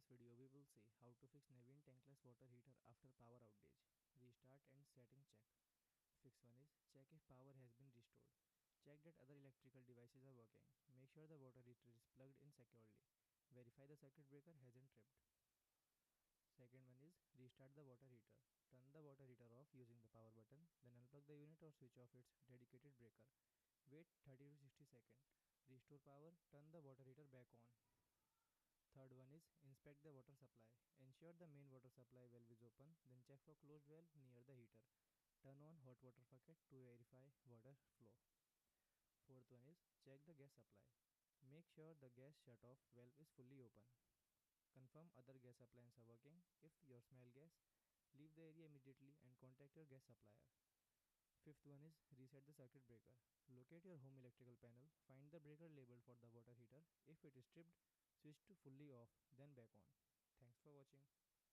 this video we will see how to fix Navien Tankless water heater after power outage. Restart and setting check. Fix 1 is check if power has been restored. Check that other electrical devices are working. Make sure the water heater is plugged in securely. Verify the circuit breaker hasn't tripped. Second one is restart the water heater. Turn the water heater off using the power button, then unplug the unit or switch off its dedicated breaker. Wait 30 to 60 seconds. Restore power, turn the water heater back on. Third one is inspect the water supply. Ensure the main water supply valve is open, then check for closed valve near the heater. Turn on hot water bucket to verify water flow. Fourth one is check the gas supply. Make sure the gas shut off valve is fully open. Confirm other gas appliances are working. If you smell gas, leave the area immediately and contact your gas supplier. Fifth one is reset the circuit breaker. Locate your home electrical panel, find the breaker labeled for the water heater. If it is tripped, switch to fully off, then back